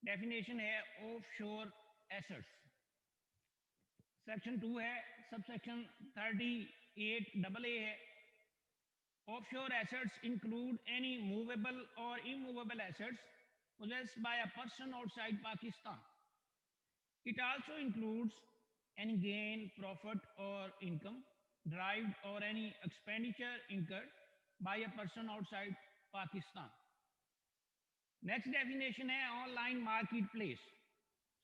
Definition है offshore assets. Section 2 है, sub section 38AA है। Offshore assets include any movable और immovable assets possessed by a person outside Pakistan. It also includes any gain, profit, or income derived or any expenditure incurred by a person outside Pakistan. Next definition है online market place.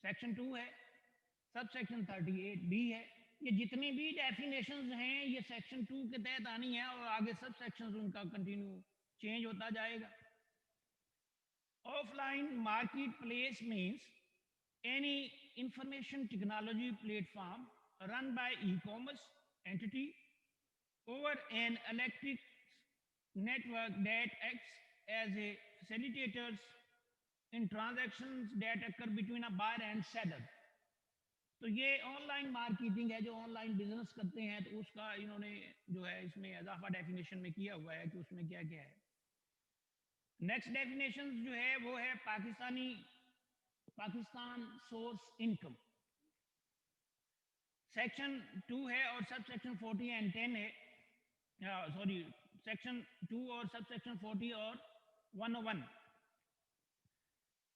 Section 2 है, sub section 38B है। ये जितनी भी definitions हैं ये section 2 के तहत आनी है और आगे सब सेक्शन उनका कंटिन्यू चेंज होता जाएगा। Offline market place means any information technology platform run by e-commerce entity over an electric network that acts as a facilitators in transactions that occur between a buyer and seller। तो ये online marketing है, जो online business करते हैं, तो उसका इन्होंने जो है इसमें इजाफा डेफिनेशन में किया हुआ है कि उसमें क्या क्या है। नेक्स्ट डेफिनेशन जो है वो है पाकिस्तान सोर्स इनकम। सेक्शन 2 है और सब सेक्शन 40 एंड 10 है, सॉरी सेक्शन 2 और सब सेक्शन 40 और 101।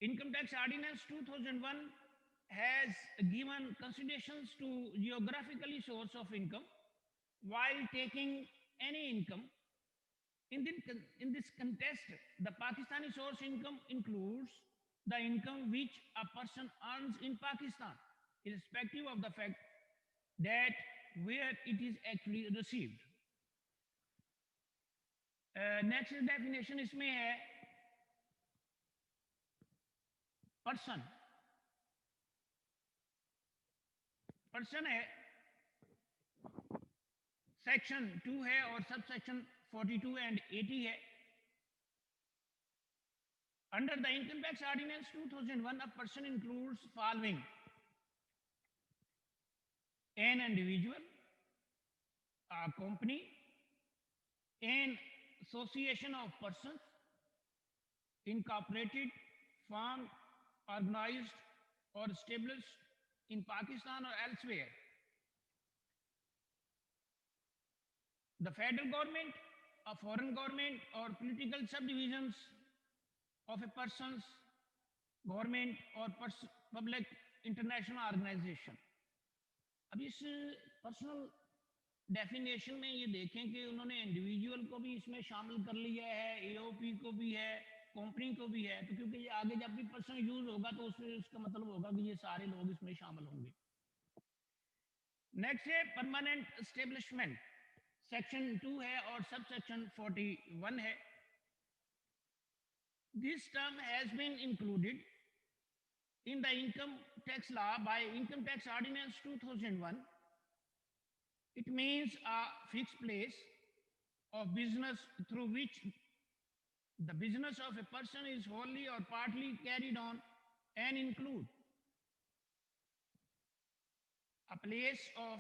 Income tax ordinance 2001 has given considerations to geographically source of income while taking any income. In this context, the Pakistani source income includes the income which a person earns in Pakistan, irrespective of the fact that where it is actually received. Next definition इसमें है person है, section 2 है और sub section 42 and 80 है। Under the income tax ordinance 2001 a person includes following: an individual, a company, an association of persons, incorporated, formed, organized or established in Pakistan or elsewhere. The federal government, a foreign government or political subdivisions of a person's government or public international organization। अब इस personal definition में ये देखें कि उन्होंने individual को भी इसमें शामिल कर लिया है, एओपी को भी है, कंपनी को भी है, तो क्योंकि ये आगे जब भी पर्सन यूज होगा तो उसमें उसका मतलब होगा कि ये सारे लोग इसमें शामिल होंगे। नेक्स्ट है परमानेंट एस्टेब्लिशमेंट। सेक्शन 2 है और सब सेक्शन 41 है। This term has been included in the income tax law by Income Tax Ordinance 2001. It means a fixed place of business through which the business of a person is wholly or partly carried on, and include a place of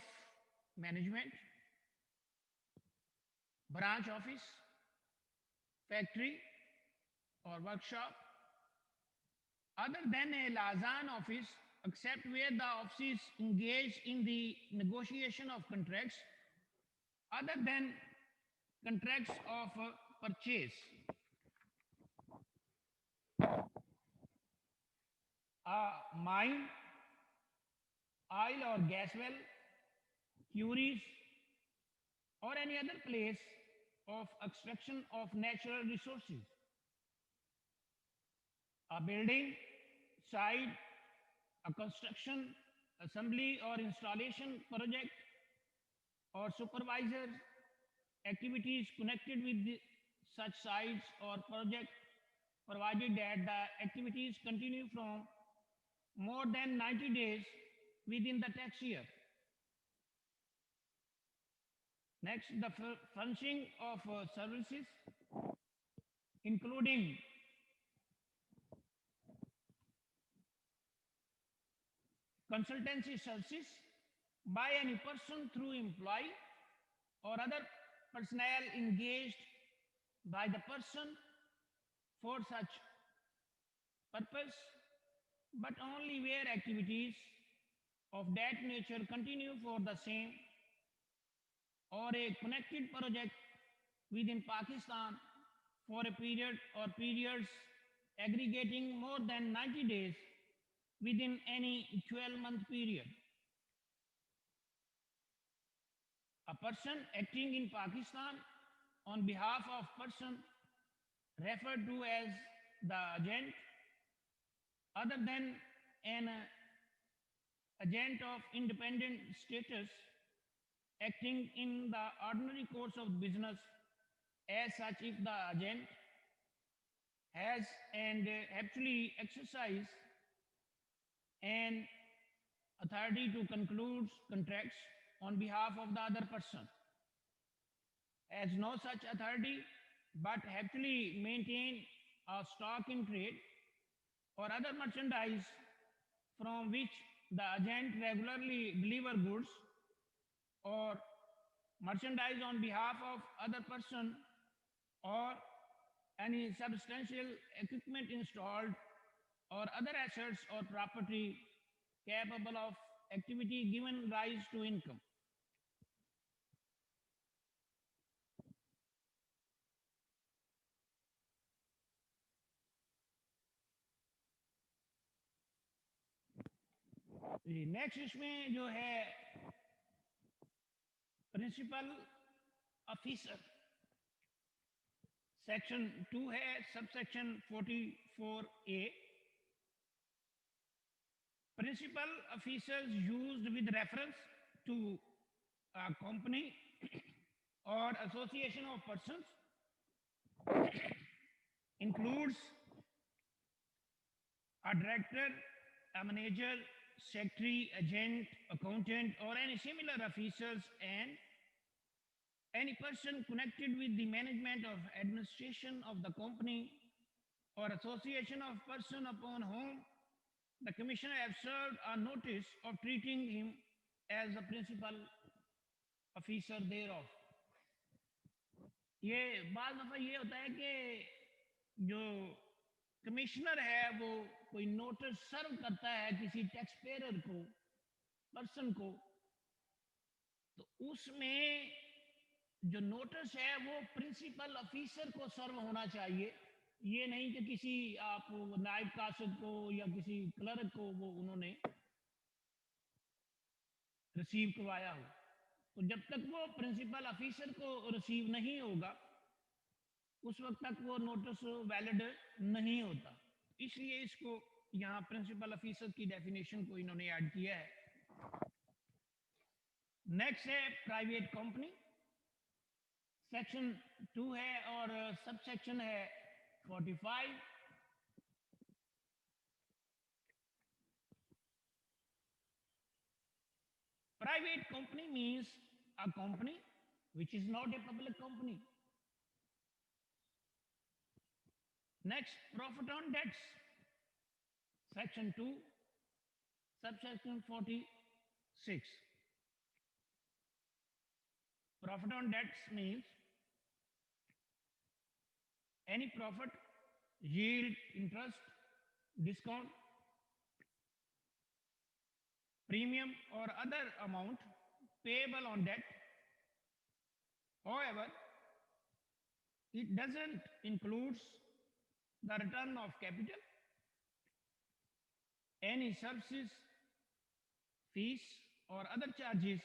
management, branch office, factory or workshop, other than a Lazan office, except where the office is engaged in the negotiation of contracts other than contracts of purchase. A mine, oil or gas well, quarries, or any other place of extraction of natural resources. A building, site, a construction, assembly or installation project, or supervisor activities connected with such sites or project, provided that the activities continue from more than 90 days within the tax year. Next, the furnishing of services, including consultancy services by any person through employee or other personnel engaged by the person for such purpose, but only where activities of that nature continue for the same or a connected project within Pakistan for a period or periods aggregating more than 90 days within any 12-month period. A person acting in Pakistan on behalf of person referred to as the agent other than an agent of independent status acting in the ordinary course of business as such if the agent has and actually exercise an authority to conclude contracts on behalf of the other person has no such authority but actually maintain a stock in trade or other merchandise from which the agent regularly deliver goods or merchandise on behalf of other person or any substantial equipment installed or other assets or property capable of activity given rise to income. Next इसमें जो है principal officer section 2 है subsection 44A principal officers used with reference to a company or association of persons includes a director, a manager, secretary, agent, accountant, or any similar officers and any person connected with the management of administration of the company or association of person upon whom the commissioner have served a notice of treating him as the principal officer thereof. ये बाल दफा ये होता है कि जो commissioner है वो कोई नोटिस सर्व करता है किसी टैक्स पेयर को पर्सन को तो उसमें जो नोटिस है वो प्रिंसिपल ऑफिसर को सर्व होना चाहिए ये नहीं कि किसी आप नायब कासिद को या किसी क्लर्क को वो उन्होंने रिसीव करवाया हो तो जब तक वो प्रिंसिपल ऑफिसर को रिसीव नहीं होगा उस वक्त तक वो नोटिस वैलिड नहीं होता इसलिए इसको यहाँ प्रिंसिपल ऑफिसर की डेफिनेशन को इन्होंने ऐड किया है नेक्स्ट है प्राइवेट कंपनी सेक्शन 2 है और सब सेक्शन है 45 private company means a company which is not a public company. Next, profit on debts. Section 2, subsection 46. Profit on debts means any profit, yield, interest, discount, premium or other amount payable on debt. However, it doesn't include the return of capital, any services, fees or other charges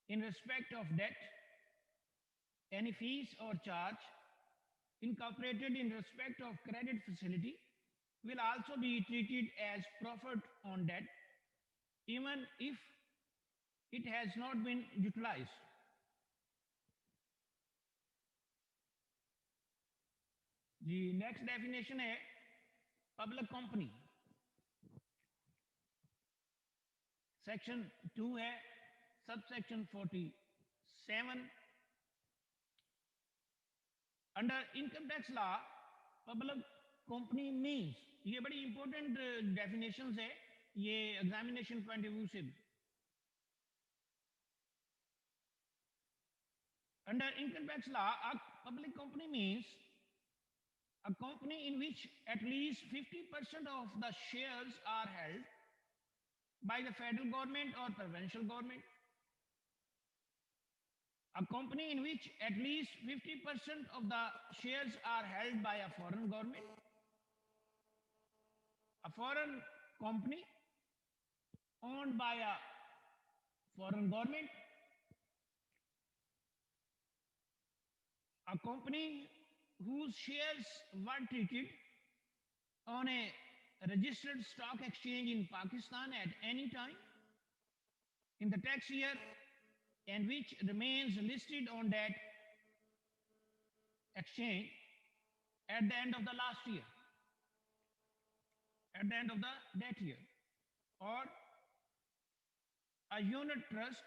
in respect of debt, any fees or charge incorporated in respect of credit facility will also be treated as profit on debt even if it has not been utilized. The next definition है public company. Section 2 है subsection 47. Under income tax law, public company means ये बड़ी important definitions है ये examination point of view से भी under income tax law a public company means A company in which at least 50% of the shares are held by the federal government or provincial government. A company in which at least 50% of the shares are held by a foreign government. A foreign company owned by a foreign government. A company whose shares were treated on a registered stock exchange in Pakistan at any time in the tax year and which remains listed on that exchange at the end of the last year, at the end of that year, or a unit trust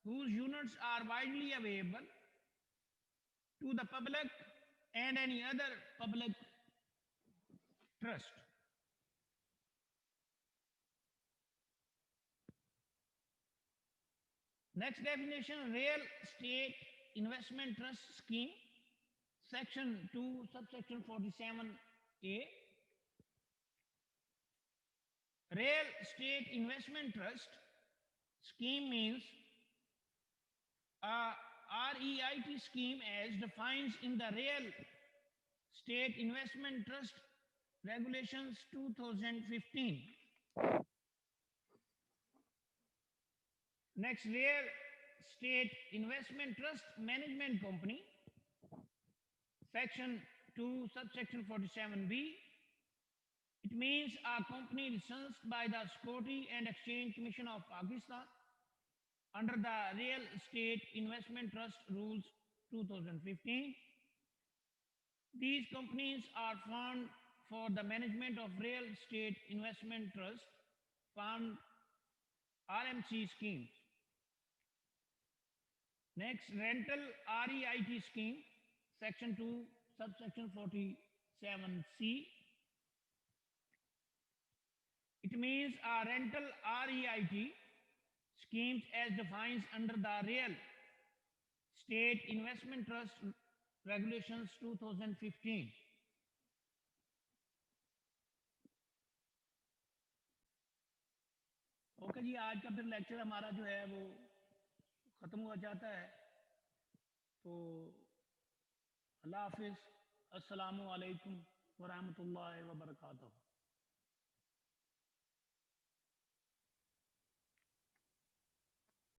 whose units are widely available to the public and any other public trust. Next definition, real estate investment trust scheme, section 2, subsection 47A. Real estate investment trust scheme means a REIT scheme as defined in the Real Estate Investment Trust Regulations 2015. Next, Real Estate Investment Trust Management Company, section 2, subsection 47B. It means a company licensed by the Security and Exchange Commission of Pakistan under the Real Estate Investment Trust Rules 2015. These companies are formed for the management of real estate investment trust fund RMC schemes. Next, rental REIT scheme, section 2, subsection 47C. It means a rental REIT schemes as defined under the Real Estate Investment Trust Regulations 2015. Okay जी, आज का फिर lecture हमारा जो है वो ख़त्म हुआ जाता है। तो अल्लाह हाफिज़, अस्सलामु अलैकुम व रहमतुल्लाहि व बरकातहू।